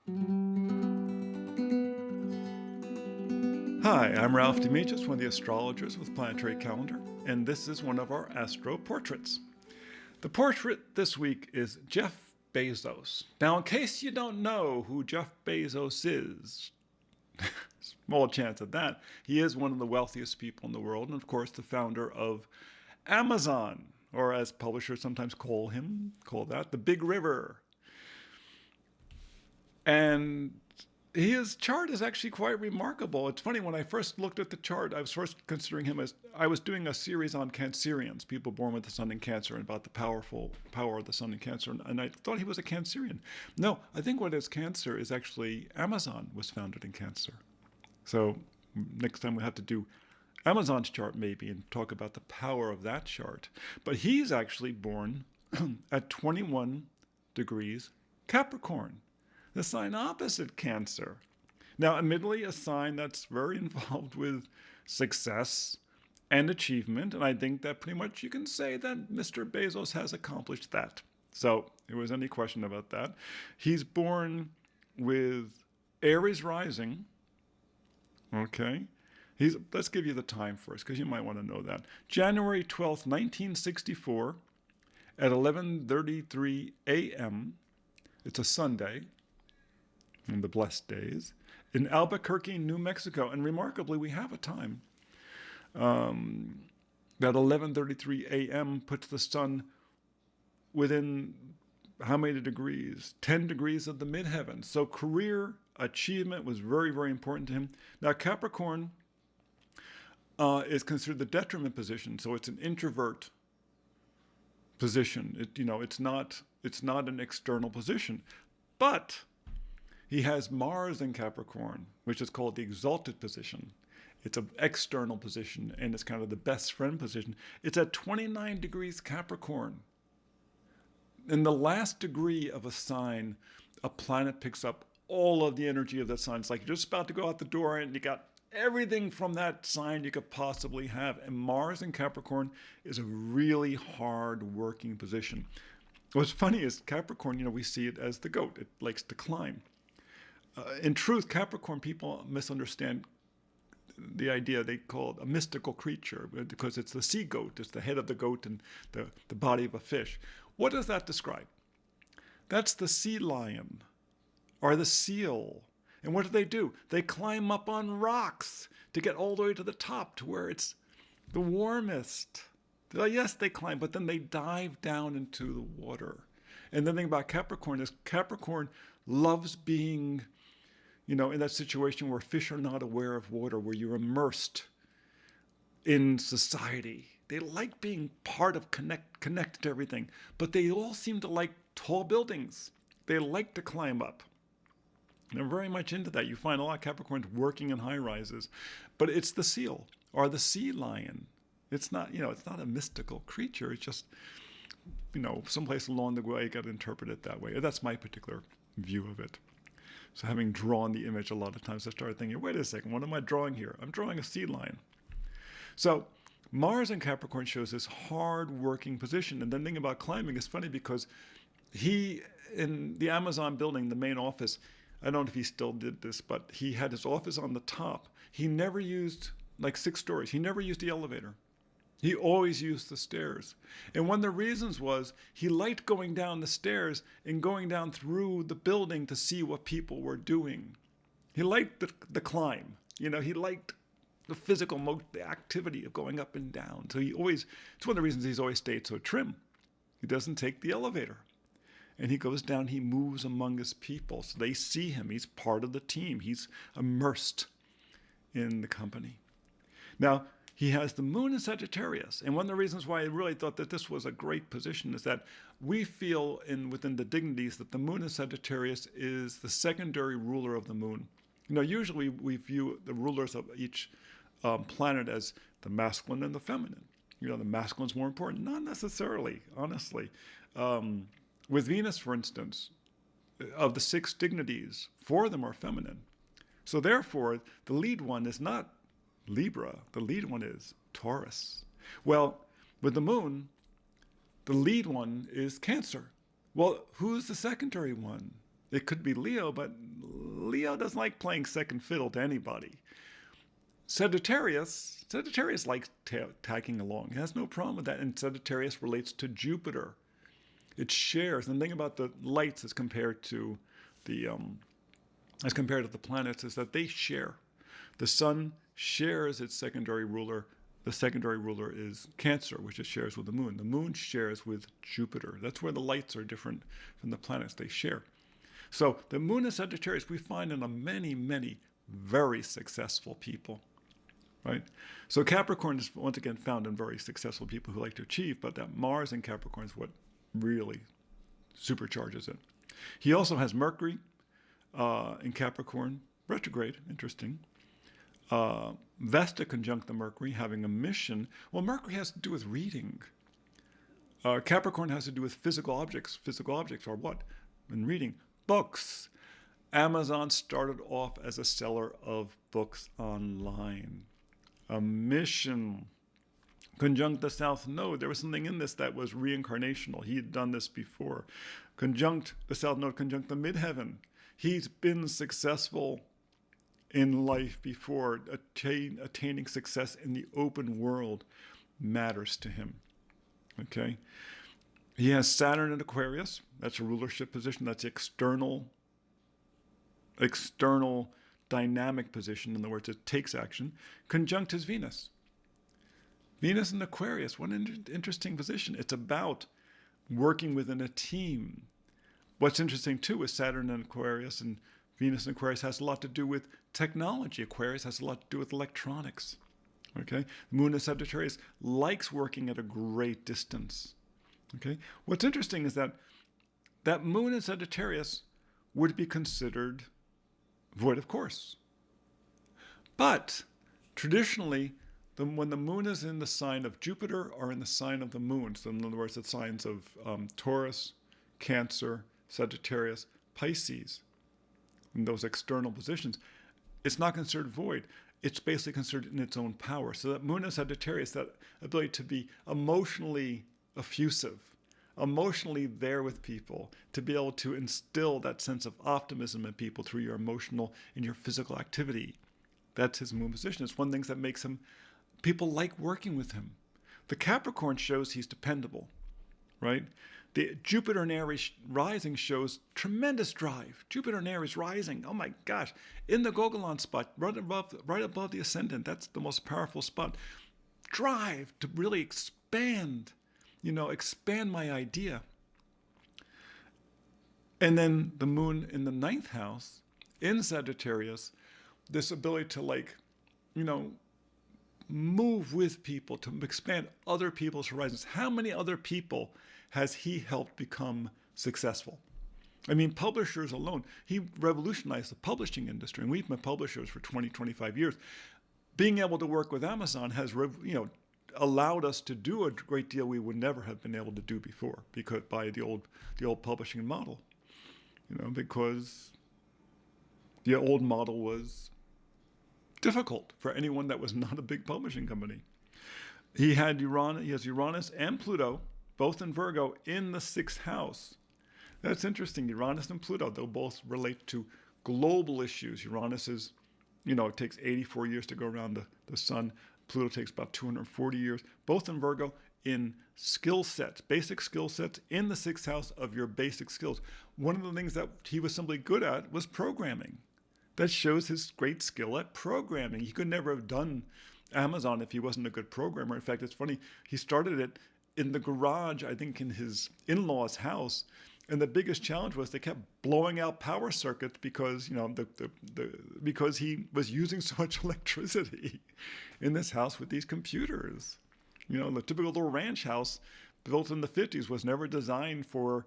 Hi, I'm Ralph Demetrius, one of the astrologers with Planetary Calendar, and this is one of our astro portraits. The portrait this week is Jeff Bezos. Now, in case you don't know who Jeff Bezos is, small chance of that, he is one of the wealthiest people in the world, and of course, the founder of Amazon, or as publishers sometimes call that, the Big River. And his chart is actually quite remarkable. It's funny, when I first looked at the chart, I was first considering him as, I was doing a series on Cancerians, people born with the sun in Cancer, and about the power of the sun in Cancer, and I thought he was a Cancerian. No, I think what is Cancer is actually Amazon was founded in Cancer. So next time we have to do Amazon's chart maybe and talk about the power of that chart. But he's actually born at 21 degrees Capricorn, the sign opposite Cancer. Now, admittedly, a sign that's very involved with success and achievement, and I think that pretty much you can say that Mr. Bezos has accomplished that. So, if there was any question about that, he's born with Aries rising. Okay, let's give you the time first, because you might want to know that. January 12th, 1964, at 11:33 a.m. It's a Sunday, in the blessed days, in Albuquerque, New Mexico. And remarkably, we have a time. That 11:33 a.m. puts the sun within how many degrees? 10 degrees of the midheavens. So career achievement was very, very important to him. Now, Capricorn is considered the detriment position, so it's an introvert position. It's not an external position, but he has Mars in Capricorn, which is called the exalted position. It's an external position, and it's kind of the best friend position. It's at 29 degrees Capricorn. In the last degree of a sign, a planet picks up all of the energy of that sign. It's like you're just about to go out the door, and you got everything from that sign you could possibly have. And Mars in Capricorn is a really hard working position. What's funny is Capricorn, we see it as the goat. It likes to climb. In truth, Capricorn people misunderstand the idea. They call it a mystical creature because it's the sea goat. It's the head of the goat and the body of a fish. What does that describe? That's the sea lion or the seal. And what do? They climb up on rocks to get all the way to the top, to where it's the warmest. Yes, they climb, but then they dive down into the water. And the thing about Capricorn is Capricorn loves being, in that situation where fish are not aware of water, where you're immersed in society. They like being part of connected to everything, but they all seem to like tall buildings. They like to climb up. They're very much into that. You find a lot of Capricorns working in high rises, but it's the seal or the sea lion. It's not, it's not a mystical creature. It's just, someplace along the way, you got to interpret it that way. That's my particular view of it. So having drawn the image a lot of times, I started thinking, wait a second, what am I drawing here? I'm drawing a sea lion. So Mars in Capricorn shows this hard-working position. And then thinking about climbing is funny because he, in the Amazon building, the main office, I don't know if he still did this, but he had his office on the top. He never used, 6 stories, he never used the elevator. He always used the stairs. And one of the reasons was he liked going down the stairs and going down through the building to see what people were doing. He liked the climb. He liked the physical the activity of going up and down. So it's one of the reasons he's always stayed so trim. He doesn't take the elevator. And he goes down, he moves among his people. So they see him. He's part of the team. He's immersed in the company. Now, he has the moon in Sagittarius. And one of the reasons why I really thought that this was a great position is that we feel within the dignities that the moon in Sagittarius is the secondary ruler of the moon. Usually we view the rulers of each planet as the masculine and the feminine. The masculine's more important. Not necessarily, honestly. With Venus, for instance, of the 6 dignities, 4 of them are feminine. So therefore, the lead one is not Libra. The lead one is Taurus. Well, with the moon, the lead one is Cancer. Well, who's the secondary one? It could be Leo, but Leo doesn't like playing second fiddle to anybody. Sagittarius likes tagging along. It has no problem with that. And Sagittarius relates to Jupiter. It shares. And the thing about the lights as compared to the planets is that they share. The sun shares its secondary ruler. The secondary ruler is Cancer, which it shares with the moon. The moon shares with Jupiter. That's where the lights are different from the planets. They share. So the moon in Sagittarius we find in many, many very successful people, right? So Capricorn is once again found in very successful people who like to achieve, but that Mars in Capricorn is what really supercharges it. He also has Mercury in Capricorn, retrograde, interesting. Vesta conjunct the Mercury, having a mission. Well, Mercury has to do with reading. Capricorn has to do with physical objects. Physical objects are what? In reading, books. Amazon started off as a seller of books online. A mission. Conjunct the South Node. There was something in this that was reincarnational. He had done this before. Conjunct the South Node, conjunct the Midheaven. He's been successful in life before. Attaining success in the open world matters to him. Okay? He has Saturn in Aquarius. That's a rulership position. That's the external dynamic position. In other words, it takes action. Conjunct his Venus. Venus in Aquarius, what an interesting position. It's about working within a team. What's interesting too is Saturn in Aquarius and Venus in Aquarius has a lot to do with technology. Aquarius has a lot to do with electronics. Okay? The moon in Sagittarius likes working at a great distance. Okay? What's interesting is that moon in Sagittarius would be considered void of course. But traditionally, when the moon is in the sign of Jupiter or in the sign of the moon, so in other words, the signs of Taurus, Cancer, Sagittarius, Pisces, in those external positions, it's not considered void. It's basically considered in its own power. So that moon in Sagittarius, that ability to be emotionally effusive, emotionally there with people, to be able to instill that sense of optimism in people through your emotional and your physical activity. That's his moon position. It's one of the things that makes him, people like working with him. The Capricorn shows he's dependable, right? The Jupiter and Aries rising shows tremendous drive. Jupiter and Aries rising, oh my gosh, in the Gogolon spot, right above the ascendant, that's the most powerful spot. Drive to really expand my idea. And then the moon in the 9th house, in Sagittarius, this ability to move with people, to expand other people's horizons. How many other people has he helped become successful? I mean, publishers alone. He revolutionized the publishing industry, and we've been publishers for 20, 25 years. Being able to work with Amazon has, allowed us to do a great deal we would never have been able to do before, because by the old publishing model, because the old model was difficult for anyone that was not a big publishing company. He has Uranus and Pluto, both in Virgo, in the 6th house. That's interesting. Uranus and Pluto, they'll both relate to global issues. Uranus is, it takes 84 years to go around the sun. Pluto takes about 240 years, both in Virgo, in skill sets, basic skill sets in the 6th house of your basic skills. One of the things that he was simply good at was programming. That shows his great skill at programming. He could never have done Amazon if he wasn't a good programmer. In fact, it's funny, he started it in the garage, I think in his in-laws' house, and the biggest challenge was they kept blowing out power circuits because, because he was using so much electricity in this house with these computers. The typical little ranch house built in the 50s was never designed for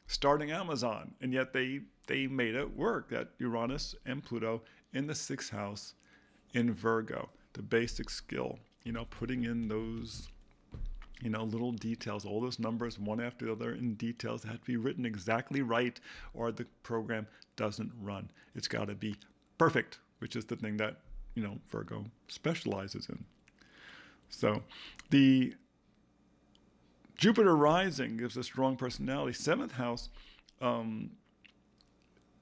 starting Amazon, and yet they made it work. That Uranus and Pluto in the 6th house in Virgo, the basic skill, putting in those, little details, all those numbers one after the other in details that have to be written exactly right, or the program doesn't run. It's got to be perfect, which is the thing that, Virgo specializes in. So the Jupiter rising gives a strong personality. 7th house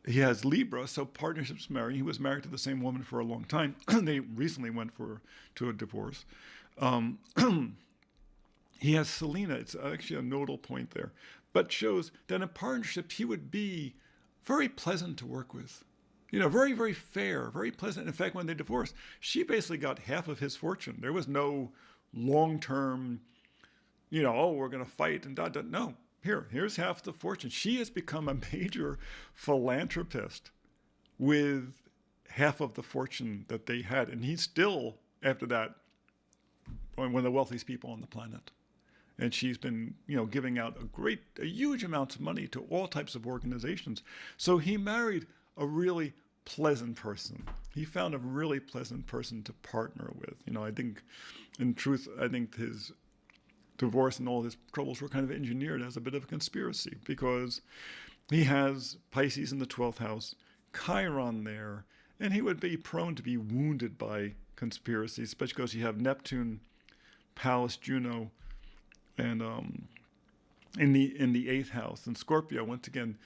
he has Libra, so partnerships marry. He was married to the same woman for a long time. They recently went to a divorce. Um, he has Selena. It's actually a nodal point there, but shows that in partnerships he would be very pleasant to work with. Very, very fair, very pleasant. In fact, when they divorced, she basically got half of his fortune. There was no long-term, oh, we're going to fight and dot, dot. No, here's half the fortune. She has become a major philanthropist with half of the fortune that they had. And he's still, after that, one of the wealthiest people on the planet. And she's been, giving out a huge amounts of money to all types of organizations. So he married a really pleasant person. He found a really pleasant person to partner with. I think, in truth, his divorce and all his troubles were kind of engineered as a bit of a conspiracy, because he has Pisces in the 12th house, Chiron there, and he would be prone to be wounded by conspiracies, especially because you have Neptune, Pallas, Juno, and in the 8th house. And Scorpio, once again,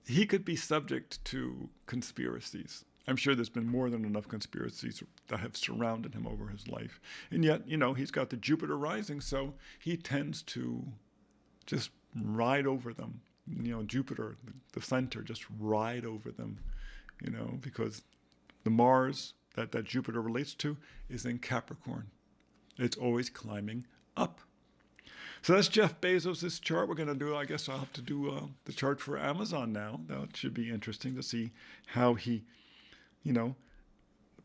he could be subject to conspiracies. I'm sure there's been more than enough conspiracies that have surrounded him over his life. And yet, he's got the Jupiter rising, so he tends to just ride over them. Jupiter, the center, just ride over them, because the Mars that Jupiter relates to is in Capricorn. It's always climbing up. So that's Jeff Bezos' chart. We're going to do, I guess I'll have to do the chart for Amazon now. That should be interesting to see how he,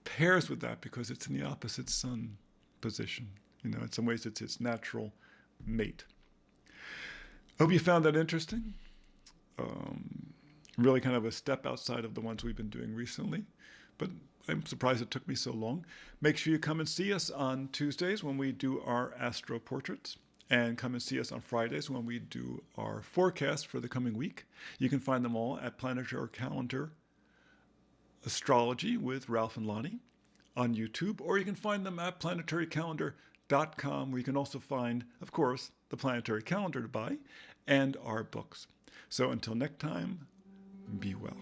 pairs with that, because it's in the opposite sun position. In some ways it's its natural mate. Hope you found that interesting. Really kind of a step outside of the ones we've been doing recently, but I'm surprised it took me so long. Make sure you come and see us on Tuesdays when we do our astro portraits, and come and see us on Fridays when we do our forecast for the coming week. You can find them all at Planetary Calendar Astrology with Ralph and Lonnie on YouTube, or you can find them at planetarycalendar.com, where you can also find, of course, the planetary calendar to buy and our books. So until next time, be well.